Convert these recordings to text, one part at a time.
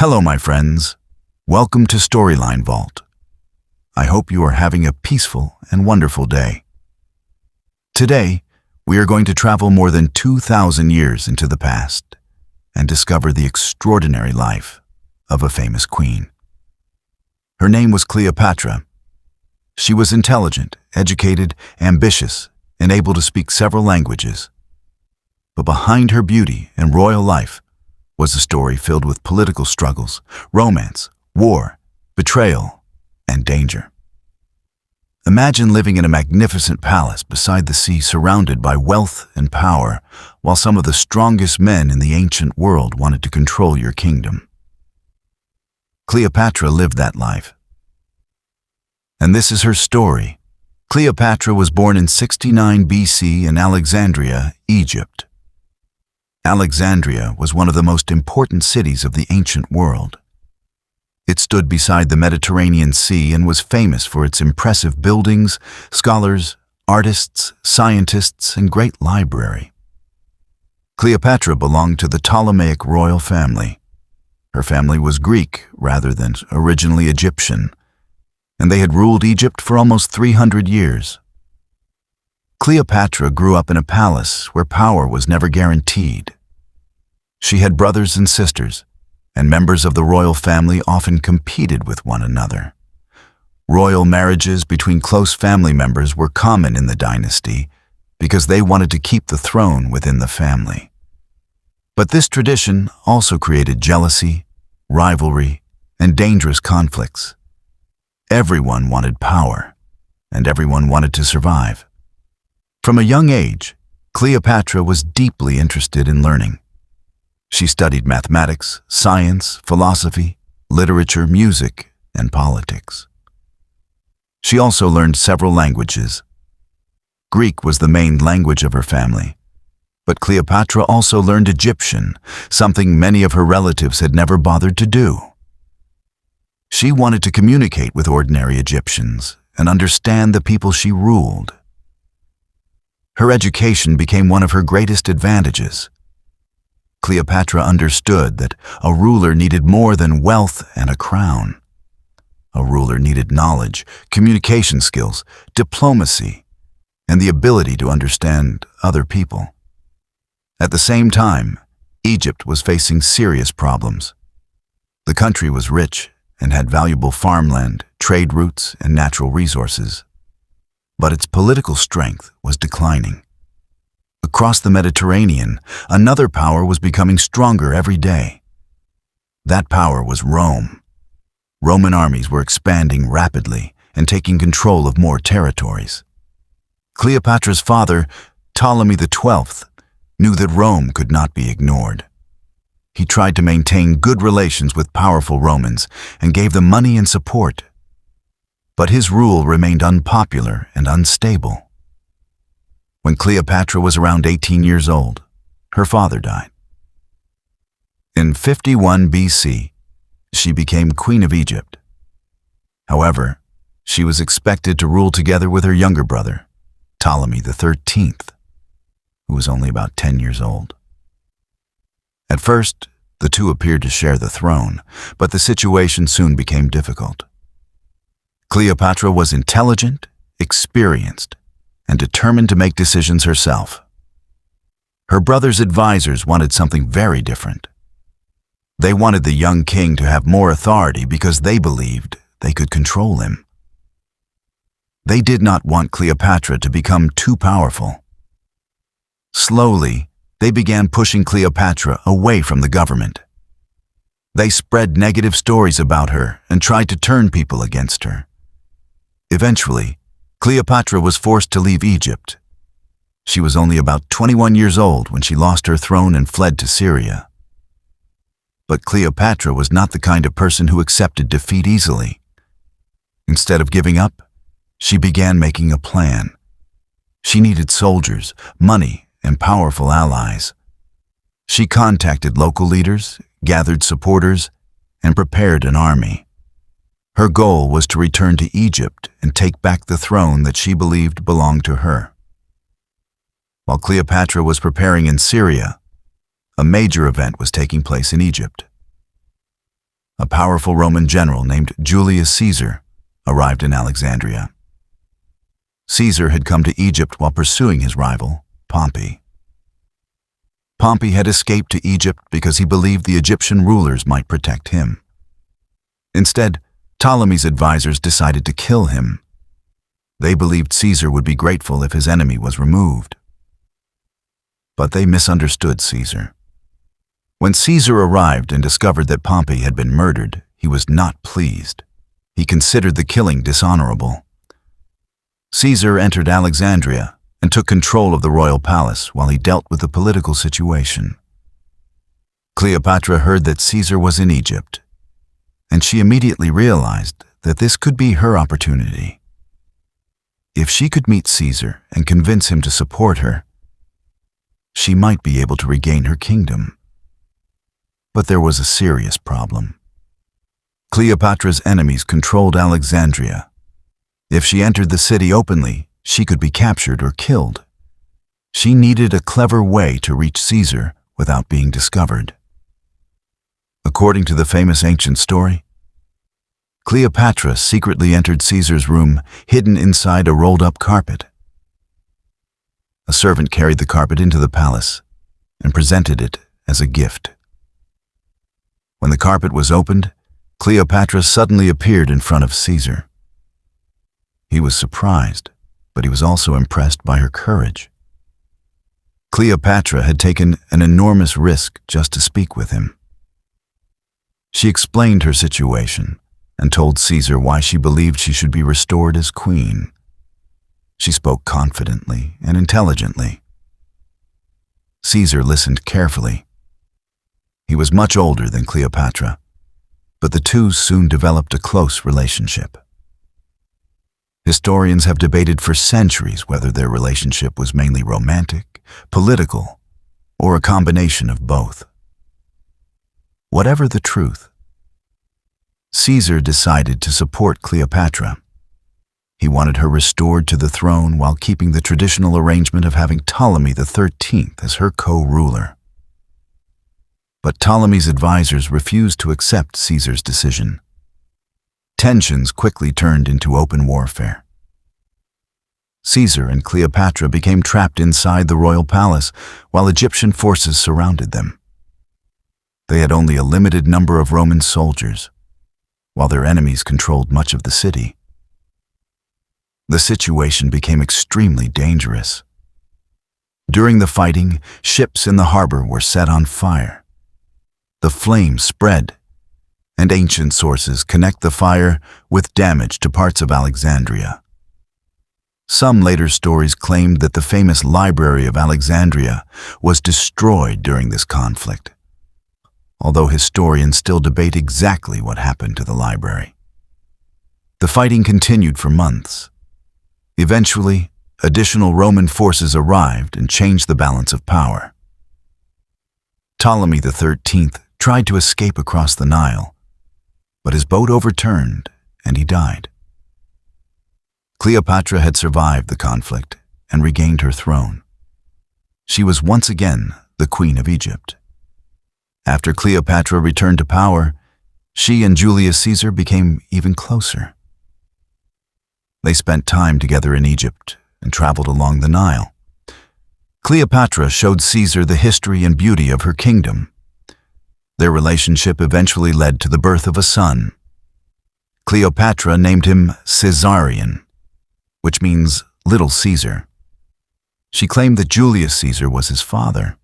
Hello, my friends. Welcome to Storyline Vault. I hope you are having a peaceful and wonderful day. Today, we are going to travel more than 2,000 years into the past and discover the extraordinary life of a famous queen. Her name was Cleopatra. She was intelligent, educated, ambitious, and able to speak several languages. But behind her beauty and royal life was a story filled with political struggles, romance, war, betrayal, and danger. Imagine living in a magnificent palace beside the sea, surrounded by wealth and power, while some of the strongest men in the ancient world wanted to control your kingdom. Cleopatra lived that life. And this is her story. Cleopatra was born in 69 BC in Alexandria, Egypt. Alexandria was one of the most important cities of the ancient world. It stood beside the Mediterranean Sea and was famous for its impressive buildings, scholars, artists, scientists, and great library. Cleopatra belonged to the Ptolemaic royal family. Her family was Greek rather than originally Egyptian, and they had ruled Egypt for almost 300 years. Cleopatra grew up in a palace where power was never guaranteed. She had brothers and sisters, and members of the royal family often competed with one another. Royal marriages between close family members were common in the dynasty because they wanted to keep the throne within the family. But this tradition also created jealousy, rivalry, and dangerous conflicts. Everyone wanted power, and everyone wanted to survive. From a young age, Cleopatra was deeply interested in learning. She studied mathematics, science, philosophy, literature, music, and politics. She also learned several languages. Greek was the main language of her family, but Cleopatra also learned Egyptian, something many of her relatives had never bothered to do. She wanted to communicate with ordinary Egyptians and understand the people she ruled. Her education became one of her greatest advantages. Cleopatra understood that a ruler needed more than wealth and a crown. A ruler needed knowledge, communication skills, diplomacy, and the ability to understand other people. At the same time, Egypt was facing serious problems. The country was rich and had valuable farmland, trade routes, and natural resources. But its political strength was declining. Across the Mediterranean, another power was becoming stronger every day. That power was Rome. Roman armies were expanding rapidly and taking control of more territories. Cleopatra's father, Ptolemy XII, knew that Rome could not be ignored. He tried to maintain good relations with powerful Romans and gave them money and support. But his rule remained unpopular and unstable. When Cleopatra was around 18 years old, her father died. In 51 BC, she became Queen of Egypt. However, she was expected to rule together with her younger brother, Ptolemy XIII, who was only about 10 years old. At first, the two appeared to share the throne, but the situation soon became difficult. Cleopatra was intelligent, experienced, and determined to make decisions herself. Her brother's advisors wanted something very different. They wanted the young king to have more authority because they believed they could control him. They did not want Cleopatra to become too powerful. Slowly, they began pushing Cleopatra away from the government. They spread negative stories about her and tried to turn people against her. Eventually, Cleopatra was forced to leave Egypt. She was only about 21 years old when she lost her throne and fled to Syria. But Cleopatra was not the kind of person who accepted defeat easily. Instead of giving up, she began making a plan. She needed soldiers, money, and powerful allies. She contacted local leaders, gathered supporters, and prepared an army. Her goal was to return to Egypt and take back the throne that she believed belonged to her. While Cleopatra was preparing in Syria, a major event was taking place in Egypt. a powerful Roman general named Julius Caesar arrived in Alexandria. Caesar had come to Egypt while pursuing his rival, Pompey. Pompey had escaped to Egypt because he believed the Egyptian rulers might protect him. Instead, Ptolemy's advisors decided to kill him. They believed Caesar would be grateful if his enemy was removed. But they misunderstood Caesar. When Caesar arrived and discovered that Pompey had been murdered, he was not pleased. He considered the killing dishonorable. Caesar entered Alexandria and took control of the royal palace while he dealt with the political situation. Cleopatra heard that Caesar was in Egypt, and she immediately realized that this could be her opportunity. If she could meet Caesar and convince him to support her, she might be able to regain her kingdom. But there was a serious problem. Cleopatra's enemies controlled Alexandria. If she entered the city openly, she could be captured or killed. She needed a clever way to reach Caesar without being discovered. According to the famous ancient story, Cleopatra secretly entered Caesar's room, hidden inside a rolled-up carpet. A servant carried the carpet into the palace and presented it as a gift. When the carpet was opened, Cleopatra suddenly appeared in front of Caesar. He was surprised, but he was also impressed by her courage. Cleopatra had taken an enormous risk just to speak with him. She explained her situation and told Caesar why she believed she should be restored as queen. She spoke confidently and intelligently. Caesar listened carefully. He was much older than Cleopatra, but the two soon developed a close relationship. Historians have debated for centuries whether their relationship was mainly romantic, political, or a combination of both. Whatever the truth, Caesar decided to support Cleopatra. He wanted her restored to the throne while keeping the traditional arrangement of having Ptolemy XIII as her co-ruler. But Ptolemy's advisors refused to accept Caesar's decision. Tensions quickly turned into open warfare. Caesar and Cleopatra became trapped inside the royal palace while Egyptian forces surrounded them. They had only a limited number of Roman soldiers, while their enemies controlled much of the city. The situation became extremely dangerous. During the fighting, ships in the harbor were set on fire. The flames spread, and ancient sources connect the fire with damage to parts of Alexandria. Some later stories claimed that the famous Library of Alexandria was destroyed during this conflict, although historians still debate exactly what happened to the library. The fighting continued for months. Eventually, additional Roman forces arrived and changed the balance of power. Ptolemy XIII tried to escape across the Nile, but his boat overturned and he died. Cleopatra had survived the conflict and regained her throne. She was once again the Queen of Egypt. After Cleopatra returned to power, she and Julius Caesar became even closer. They spent time together in Egypt and traveled along the Nile. Cleopatra showed Caesar the history and beauty of her kingdom. Their relationship eventually led to the birth of a son. Cleopatra named him Caesarion, which means Little Caesar. She claimed that Julius Caesar was his father.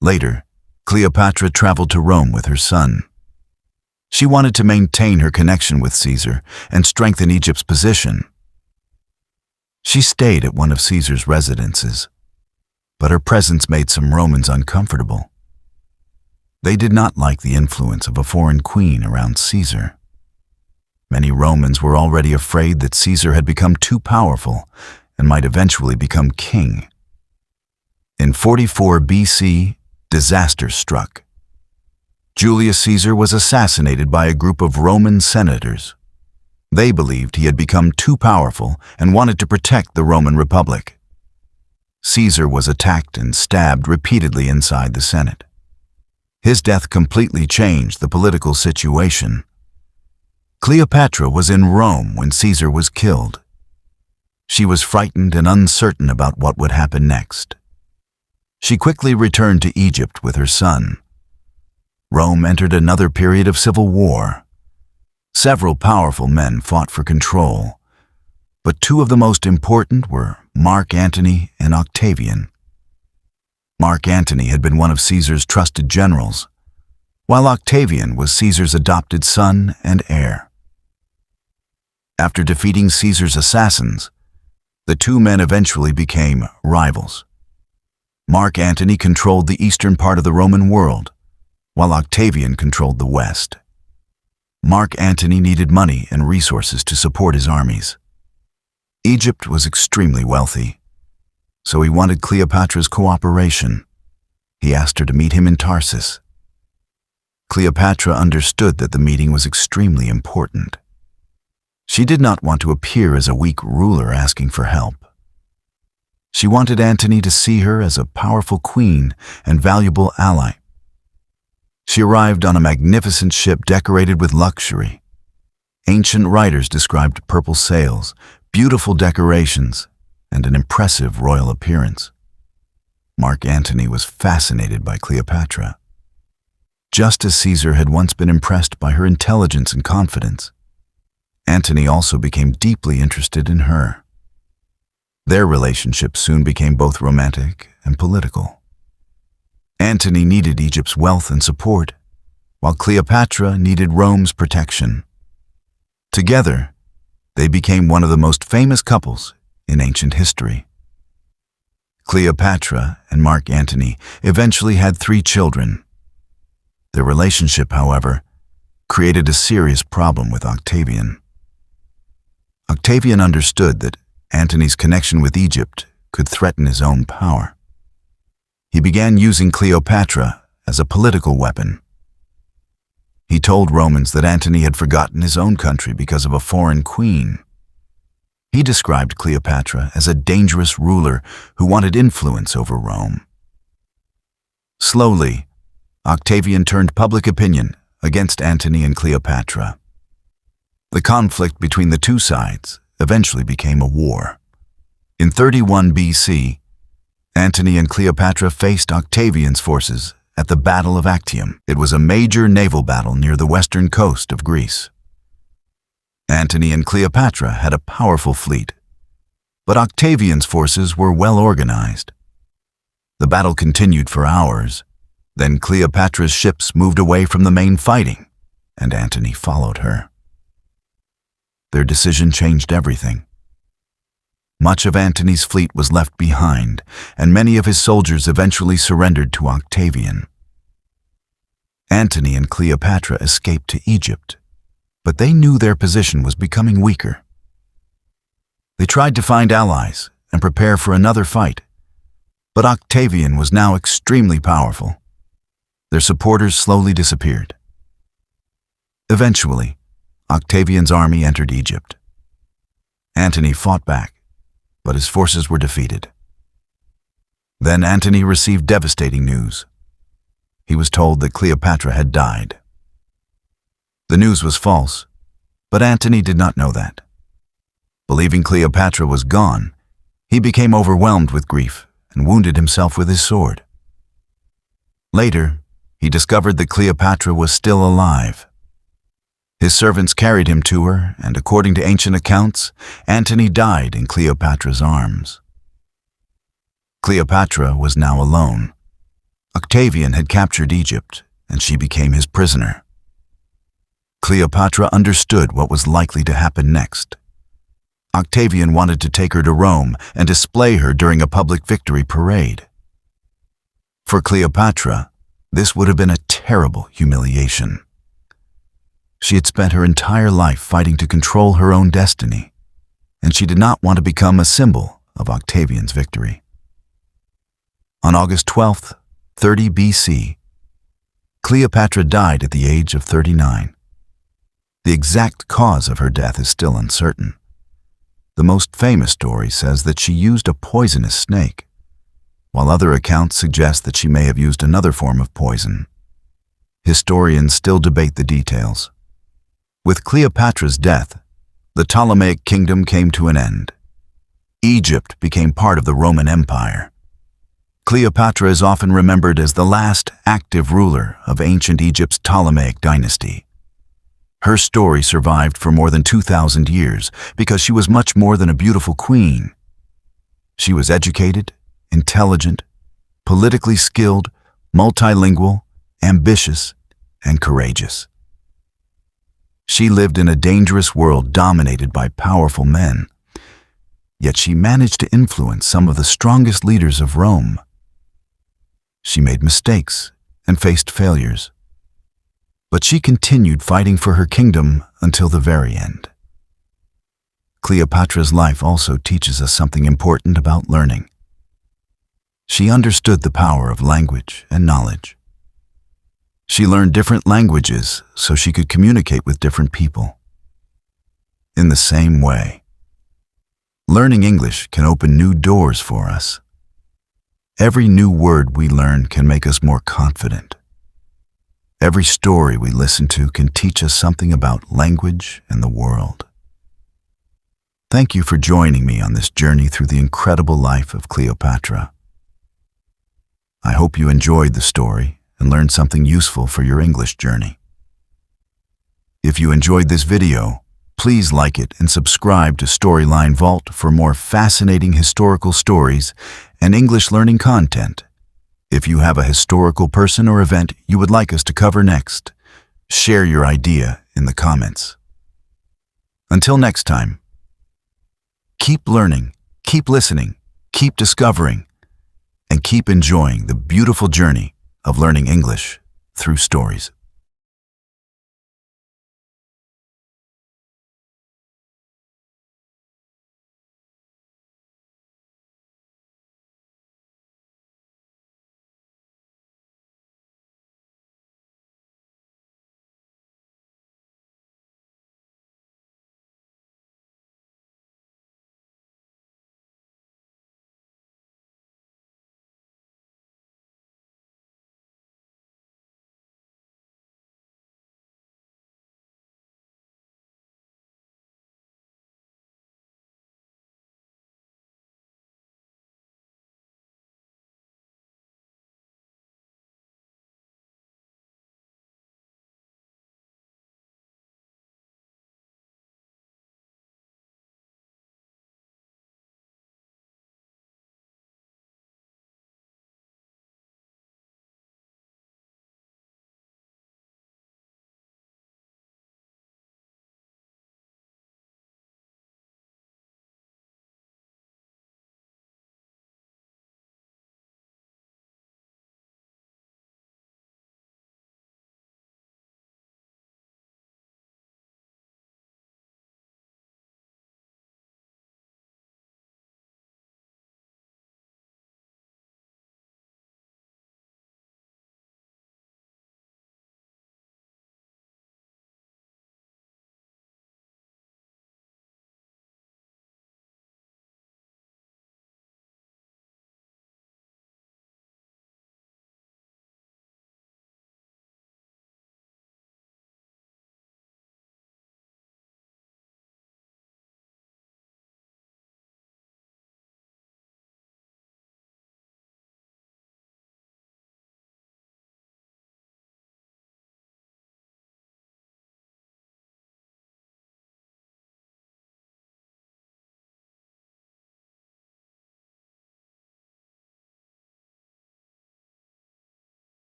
Later, Cleopatra traveled to Rome with her son. She wanted to maintain her connection with Caesar and strengthen Egypt's position. She stayed at one of Caesar's residences, but her presence made some Romans uncomfortable. They did not like the influence of a foreign queen around Caesar. Many Romans were already afraid that Caesar had become too powerful and might eventually become king. In 44 BC, disaster struck. Julius Caesar was assassinated by a group of Roman senators. They believed he had become too powerful and wanted to protect the Roman Republic. Caesar was attacked and stabbed repeatedly inside the Senate. His death completely changed the political situation. Cleopatra was in Rome when Caesar was killed. She was frightened and uncertain about what would happen next. She quickly returned to Egypt with her son. Rome entered another period of civil war. Several powerful men fought for control, but two of the most important were Mark Antony and Octavian. Mark Antony had been one of Caesar's trusted generals, while Octavian was Caesar's adopted son and heir. After defeating Caesar's assassins, the two men eventually became rivals. Mark Antony controlled the eastern part of the Roman world, while Octavian controlled the west. Mark Antony needed money and resources to support his armies. Egypt was extremely wealthy, so he wanted Cleopatra's cooperation. He asked her to meet him in Tarsus. Cleopatra understood that the meeting was extremely important. She did not want to appear as a weak ruler asking for help. She wanted Antony to see her as a powerful queen and valuable ally. She arrived on a magnificent ship decorated with luxury. Ancient writers described purple sails, beautiful decorations, and an impressive royal appearance. Mark Antony was fascinated by Cleopatra. Just as Caesar had once been impressed by her intelligence and confidence, Antony also became deeply interested in her. Their relationship soon became both romantic and political. Antony needed Egypt's wealth and support, while Cleopatra needed Rome's protection. Together, they became one of the most famous couples in ancient history. Cleopatra and Mark Antony eventually had 3 children. Their relationship, however, created a serious problem with Octavian. Octavian understood that Antony's connection with Egypt could threaten his own power. He began using Cleopatra as a political weapon. He told Romans that Antony had forgotten his own country because of a foreign queen. He described Cleopatra as a dangerous ruler who wanted influence over Rome. Slowly, Octavian turned public opinion against Antony and Cleopatra. The conflict between the two sides eventually became a war. In 31 BC, Antony and Cleopatra faced Octavian's forces at the Battle of Actium. It was a major naval battle near the western coast of Greece. Antony and Cleopatra had a powerful fleet, but Octavian's forces were well organized. The battle continued for hours. Then Cleopatra's ships moved away from the main fighting, and Antony followed her. Their decision changed everything. Much of Antony's fleet was left behind, and many of his soldiers eventually surrendered to Octavian. Antony and Cleopatra escaped to Egypt, but they knew their position was becoming weaker. They tried to find allies and prepare for another fight, but Octavian was now extremely powerful. Their supporters slowly disappeared. Eventually, Octavian's army entered Egypt. Antony fought back, but his forces were defeated. Then Antony received devastating news. He was told that Cleopatra had died. The news was false, but Antony did not know that. Believing Cleopatra was gone, he became overwhelmed with grief and wounded himself with his sword. Later, he discovered that Cleopatra was still alive. His servants carried him to her, and according to ancient accounts, Antony died in Cleopatra's arms. Cleopatra was now alone. Octavian had captured Egypt, and she became his prisoner. Cleopatra understood what was likely to happen next. Octavian wanted to take her to Rome and display her during a public victory parade. For Cleopatra, this would have been a terrible humiliation. She had spent her entire life fighting to control her own destiny, and she did not want to become a symbol of Octavian's victory. On August 12th, 30 BC, Cleopatra died at the age of 39. The exact cause of her death is still uncertain. The most famous story says that she used a poisonous snake, while other accounts suggest that she may have used another form of poison. Historians still debate the details. With Cleopatra's death, the Ptolemaic kingdom came to an end. Egypt became part of the Roman Empire. Cleopatra is often remembered as the last active ruler of ancient Egypt's Ptolemaic dynasty. Her story survived for more than 2,000 years because she was much more than a beautiful queen. She was educated, intelligent, politically skilled, multilingual, ambitious, and courageous. She lived in a dangerous world dominated by powerful men, yet she managed to influence some of the strongest leaders of Rome. She made mistakes and faced failures, but she continued fighting for her kingdom until the very end. Cleopatra's life also teaches us something important about learning. She understood the power of language and knowledge. She learned different languages so she could communicate with different people. In the same way, learning English can open new doors for us. Every new word we learn can make us more confident. Every story we listen to can teach us something about language and the world. Thank you for joining me on this journey through the incredible life of Cleopatra. I hope you enjoyed the story and learned something useful for your English journey. If you enjoyed this video, please like it and subscribe to Storyline Vault for more fascinating historical stories and English learning content. If you have a historical person or event you would like us to cover next, share your idea in the comments. Until next time, keep learning, keep listening, keep discovering, and keep enjoying the beautiful journey of learning English through stories.